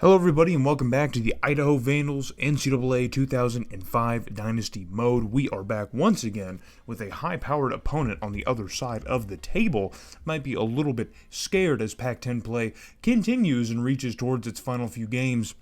Hello everybody and welcome back to the Idaho Vandals NCAA 2005 Dynasty mode. We are back once again with a high-powered opponent on the other side of the table. Might be a little bit scared as Pac-10 play continues and reaches towards its final few games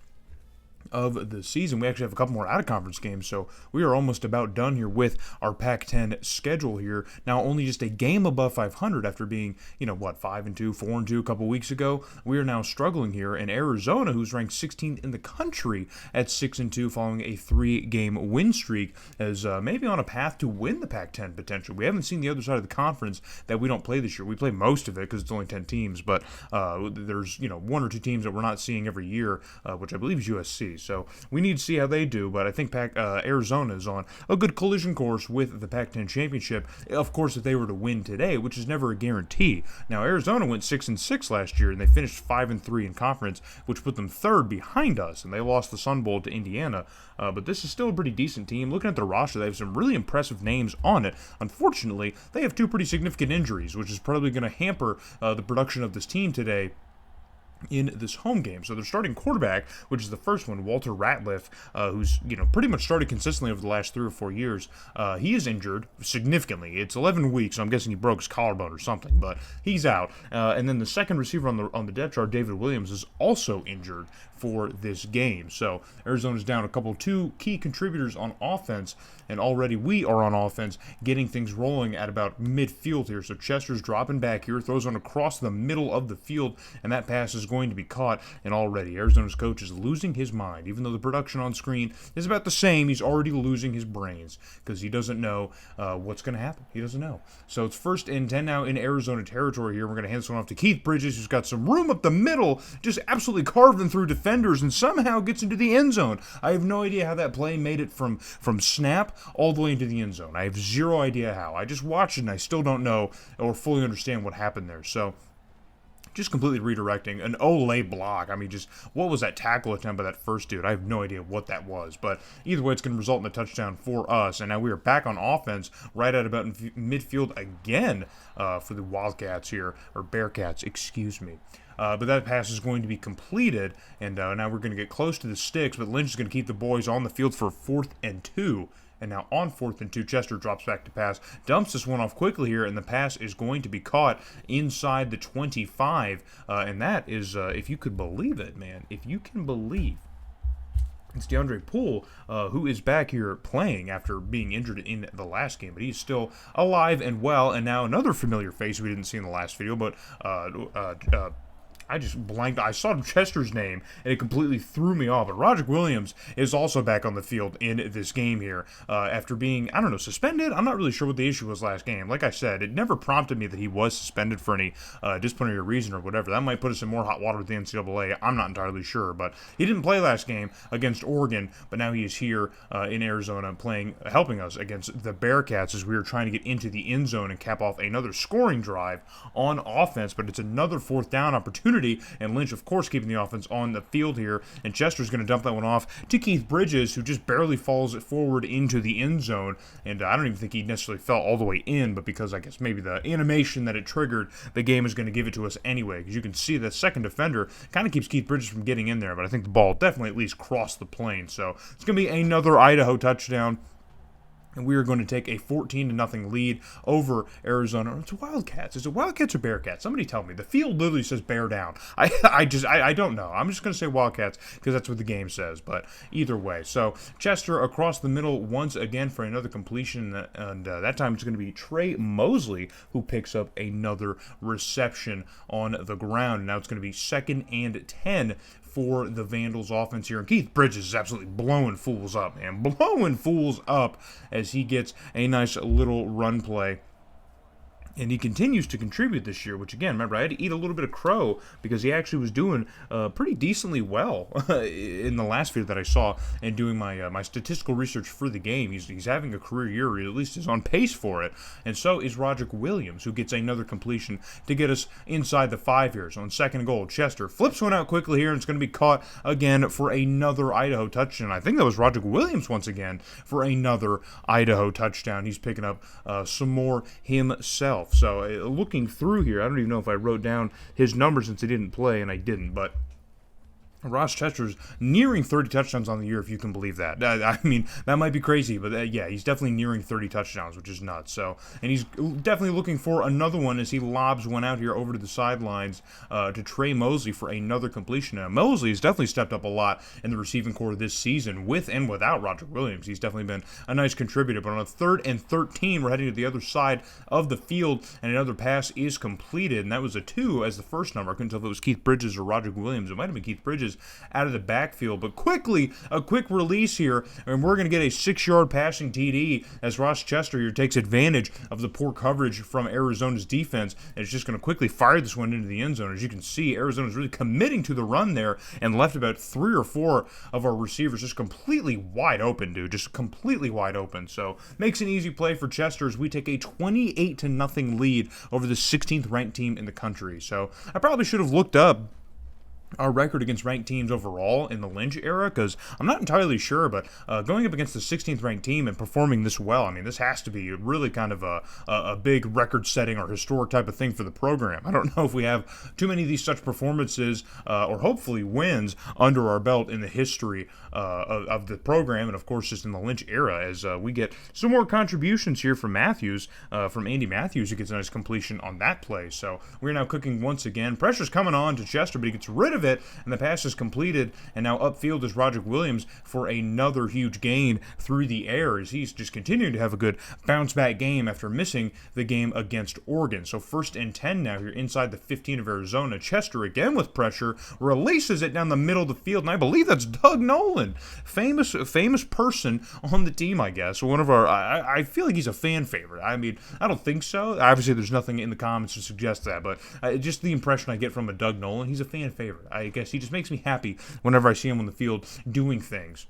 of the season. We actually have a couple more out-of-conference games, so we are almost about done here with our Pac-10 schedule here. Now, only just a game above 500 after being, 5-2, 4-2 a couple weeks ago. We are now struggling here, and Arizona, who's ranked 16th in the country at 6-2 following a 3-game win streak, is maybe on a path to win the Pac-10 potentially. We haven't seen the other side of the conference that we don't play this year. We play most of it because it's only 10 teams, but there's, one or two teams that we're not seeing every year, which I believe is USC. So we need to see how they do, but I think Arizona is on a good collision course with the Pac-10 championship. Of course, if they were to win today, which is never a guarantee. Now, Arizona went 6-6 last year, and they finished 5-3 in conference, which put them third behind us, and they lost the Sun Bowl to Indiana. But this is still a pretty decent team. Looking at the roster, they have some really impressive names on it. Unfortunately, they have two pretty significant injuries, which is probably going to hamper the production of this team today in this home game. So their starting quarterback, which is the first one, Walter Ratliff, who's pretty much started consistently over the last 3 or 4 years, he is injured significantly. It's 11 weeks, so I'm guessing he broke his collarbone or something, but he's out. And then the second receiver on the depth chart, David Williams, is also injured for this game. So Arizona's down two key contributors on offense, and already we are on offense, getting things rolling at about midfield here. So Chester's dropping back here, throws one across the middle of the field, and that pass is going to be caught, and already Arizona's coach is losing his mind. Even though the production on screen is about the same, he's already losing his brains because he doesn't know what's going to happen. He doesn't know. So it's 1st and 10 now in Arizona territory here. We're going to hand this one off to Keith Bridges, who's got some room up the middle, just absolutely carving through defenders and somehow gets into the end zone. I have no idea how that play made it from snap all the way into the end zone. I have zero idea how. I just watched it and I still don't know or fully understand what happened there. So just completely redirecting. An Olay block. I mean, just what was that tackle attempt by that first dude? I have no idea what that was. But either way, it's going to result in a touchdown for us. And now we are back on offense right at about midfield again for the Wildcats here. Or Bearcats, excuse me. But that pass is going to be completed. And now we're going to get close to the sticks. But Lynch is going to keep the boys on the field for 4th and 2. And now on 4th and 2, Chester drops back to pass, dumps this one off quickly here, and the pass is going to be caught inside the 25. And that is, if you could believe it, man, if you can believe, it's DeAndre Poole, who is back here playing after being injured in the last game, but he's still alive and well. And now another familiar face we didn't see in the last video, but I just blanked. I saw Chester's name, and it completely threw me off. But Roderick Williams is also back on the field in this game here after being, suspended. I'm not really sure what the issue was last game. Like I said, it never prompted me that he was suspended for any disciplinary reason or whatever. That might put us in more hot water with the NCAA. I'm not entirely sure. But he didn't play last game against Oregon, but now he is here in Arizona helping us against the Bearcats as we are trying to get into the end zone and cap off another scoring drive on offense. But it's another 4th down opportunity. And Lynch, of course, keeping the offense on the field here. And Chester's going to dump that one off to Keith Bridges, who just barely falls it forward into the end zone. And I don't even think he necessarily fell all the way in, but because I guess maybe the animation that it triggered, the game is going to give it to us anyway. Because you can see the second defender kind of keeps Keith Bridges from getting in there, but I think the ball definitely at least crossed the plane. So it's going to be another Idaho touchdown. And we are going to take a 14-0 lead over Arizona. It's Wildcats. Is it Wildcats or Bearcats? Somebody tell me. The field literally says bear down. I don't know. I'm just going to say Wildcats because that's what the game says. But either way. So Chester across the middle once again for another completion. And that time it's going to be Trey Mosley who picks up another reception on the ground. Now it's going to be 2nd and 10 for the Vandals offense here. And Keith Bridges is absolutely blowing fools up, man. Blowing fools up as he gets a nice little run play. And he continues to contribute this year, which, again, remember, I had to eat a little bit of crow because he actually was doing pretty decently well in the last video that I saw and doing my statistical research for the game. He's having a career year, or at least is on pace for it. And so is Roderick Williams, who gets another completion to get us inside the 5 here. So on 2nd goal, Chester flips one out quickly here, and it's going to be caught again for another Idaho touchdown. I think that was Roderick Williams once again for another Idaho touchdown. He's picking up some more himself. So looking through here, I don't even know if I wrote down his numbers since he didn't play, and I didn't, but Ross Chester's nearing 30 touchdowns on the year, if you can believe that. I mean, that might be crazy, but yeah, he's definitely nearing 30 touchdowns, which is nuts. So, and he's definitely looking for another one as he lobs one out here over to the sidelines to Trey Mosley for another completion. Now, Mosley has definitely stepped up a lot in the receiving core this season, with and without Roderick Williams. He's definitely been a nice contributor. But on a 3rd and 13, we're heading to the other side of the field, and another pass is completed, and that was a 2 as the first number. I couldn't tell if it was Keith Bridges or Roderick Williams. It might have been Keith Bridges out of the backfield, but quickly, a quick release here, and we're going to get a 6-yard passing TD as Ross Chester here takes advantage of the poor coverage from Arizona's defense, and is just going to quickly fire this one into the end zone. As you can see, Arizona's really committing to the run there, and left about 3 or 4 of our receivers just completely wide open, dude, just completely wide open. So, makes an easy play for Chester as we take a 28-0 lead over the 16th ranked team in the country. So, I probably should have looked up our record against ranked teams overall in the Lynch era, because I'm not entirely sure, but going up against the 16th ranked team and performing this well, I mean, this has to be really kind of a big record-setting or historic type of thing for the program. I don't know if we have too many of these such performances or hopefully wins under our belt in the history of the program, and of course just in the Lynch era, as we get some more contributions here from Matthews, from Andy Matthews, who gets a nice completion on that play. So we're now cooking once again. Pressure's coming on to Chester, but he gets rid of it, and the pass is completed, and now upfield is Roderick Williams for another huge gain through the air, as he's just continuing to have a good bounce-back game after missing the game against Oregon. So 1st and 10 now here inside the 15 of Arizona. Chester again with pressure, releases it down the middle of the field, and I believe that's Doug Nolan, famous person on the team, I guess. One of our, I feel like he's a fan favorite. I mean, I don't think so. Obviously, there's nothing in the comments to suggest that, but just the impression I get from a Doug Nolan, he's a fan favorite. I guess he just makes me happy whenever I see him on the field doing things.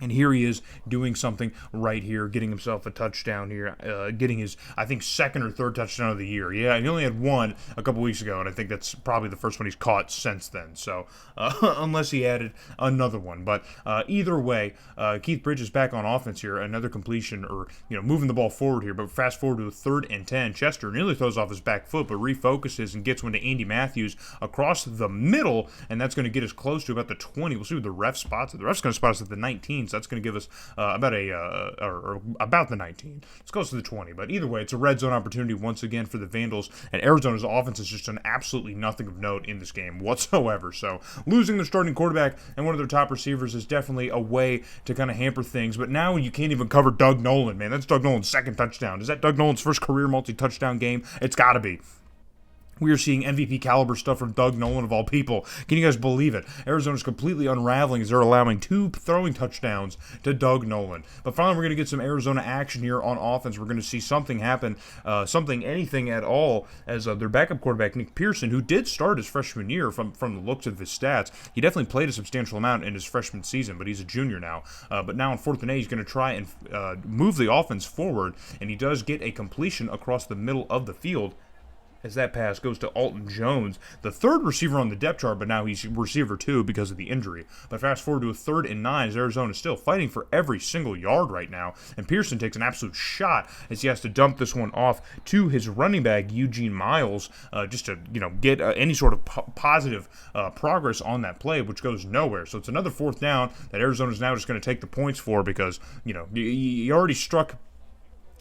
And here he is doing something right here, getting himself a touchdown here, getting his, I think, 2nd or 3rd touchdown of the year. Yeah, he only had one a couple weeks ago, and I think that's probably the first one he's caught since then. So, unless he added another one. But either way, Keith Bridges back on offense here, another completion, or, moving the ball forward here. But fast forward to a 3rd and 10. Chester nearly throws off his back foot, but refocuses and gets one to Andy Matthews across the middle, and that's going to get us close to about the 20. We'll see what the ref spots it. The ref's going to spot us at the 19. So that's going to give us about the 19. It's close to the 20, but either way, it's a red zone opportunity once again for the Vandals, and Arizona's offense is just done absolutely nothing of note in this game whatsoever. So losing their starting quarterback and one of their top receivers is definitely a way to kind of hamper things, but now you can't even cover Doug Nolan, man. That's Doug Nolan's 2nd touchdown. Is that Doug Nolan's first career multi-touchdown game? It's got to be. We are seeing MVP caliber stuff from Doug Nolan of all people. Can you guys believe it? Arizona's completely unraveling as they're allowing 2 throwing touchdowns to Doug Nolan. But finally, we're going to get some Arizona action here on offense. We're going to see something happen, anything at all, as their backup quarterback, Nick Pearson, who did start his freshman year from the looks of his stats. He definitely played a substantial amount in his freshman season, but he's a junior now. But now on 4th and 8, he's going to try and move the offense forward, and he does get a completion across the middle of the field, as that pass goes to Alton Jones, the 3rd receiver on the depth chart, but now he's receiver 2 because of the injury. But fast forward to a 3rd and 9, as Arizona is still fighting for every single yard right now, and Pearson takes an absolute shot as he has to dump this one off to his running back, Eugene Miles, just to get any sort of positive progress on that play, which goes nowhere. So it's another 4th down that Arizona's now just going to take the points for, because you already struck.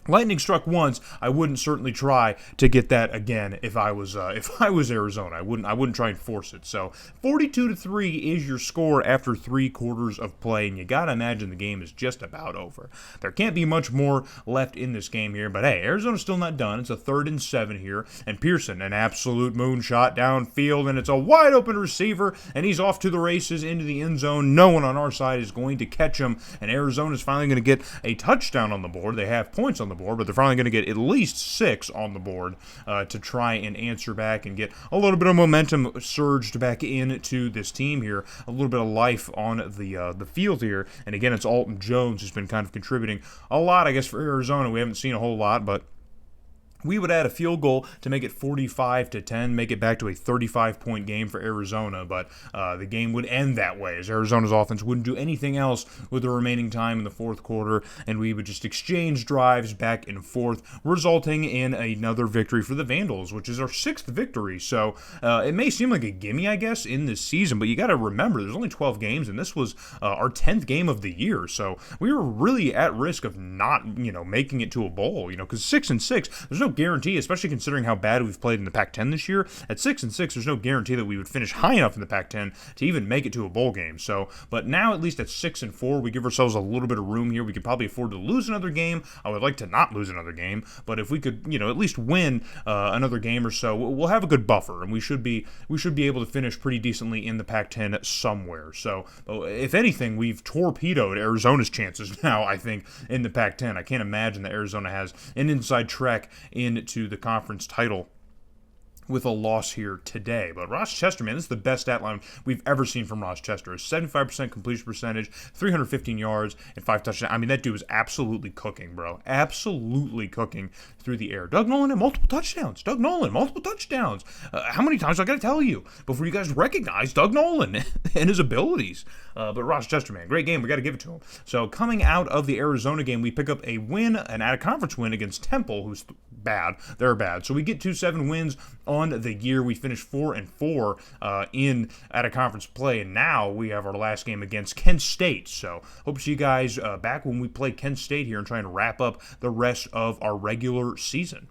Lightning struck once. I wouldn't certainly try to get that again if I was Arizona. I wouldn't try and force it. So 42-3 is your score after 3 quarters of play, and you gotta imagine the game is just about over. There can't be much more left in this game here, but hey, Arizona's still not done. It's a 3rd and 7 here, and Pearson, an absolute moonshot downfield, and it's a wide open receiver, and he's off to the races into the end zone. No one on our side is going to catch him, and Arizona's finally going to get a touchdown on the board. They have points on the board, but they're finally going to get at least 6 on the board to try and answer back and get a little bit of momentum surged back into this team here, a little bit of life on the field here. And again, it's Alton Jones who's been kind of contributing a lot, I guess, for Arizona. We haven't seen a whole lot, but we would add a field goal to make it 45-10, make it back to a 35-point game for Arizona, but the game would end that way, as Arizona's offense wouldn't do anything else with the remaining time in the fourth quarter, and we would just exchange drives back and forth, resulting in another victory for the Vandals, which is our 6th victory. So it may seem like a gimme, I guess, in this season, but you got to remember, there's only 12 games, and this was our 10th game of the year, so we were really at risk of not, making it to a bowl, because 6-6, there's no guarantee, especially considering how bad we've played in the Pac-10 this year. At 6-6, there's no guarantee that we would finish high enough in the Pac-10 to even make it to a bowl game. So, but now at least at 6-4, we give ourselves a little bit of room here. We could probably afford to lose another game. I would like to not lose another game, but if we could, at least win another game or so, we'll have a good buffer, and we should be able to finish pretty decently in the Pac-10 somewhere. So, if anything, we've torpedoed Arizona's chances now, I think, in the Pac-10. I can't imagine that Arizona has an inside track into the conference title with a loss here today. But Ross Chester, man, this is the best stat line we've ever seen from Ross Chester. A 75% completion percentage, 315 yards, and 5 touchdowns. I mean, that dude was absolutely cooking, bro. Absolutely cooking through the air. Doug Nolan had multiple touchdowns. How many times do I got to tell you before you guys recognize Doug Nolan and his abilities? But Ross Chester, man, great game. We got to give it to him. So coming out of the Arizona game, we pick up a win, an out-of-conference win against Temple, who's bad. They're bad. So we get 2-7 wins on the year. We finished 4-4 in out-of-conference play, and now we have our last game against Kent State. So hope to see you guys back when we play Kent State here and try and wrap up the rest of our regular season.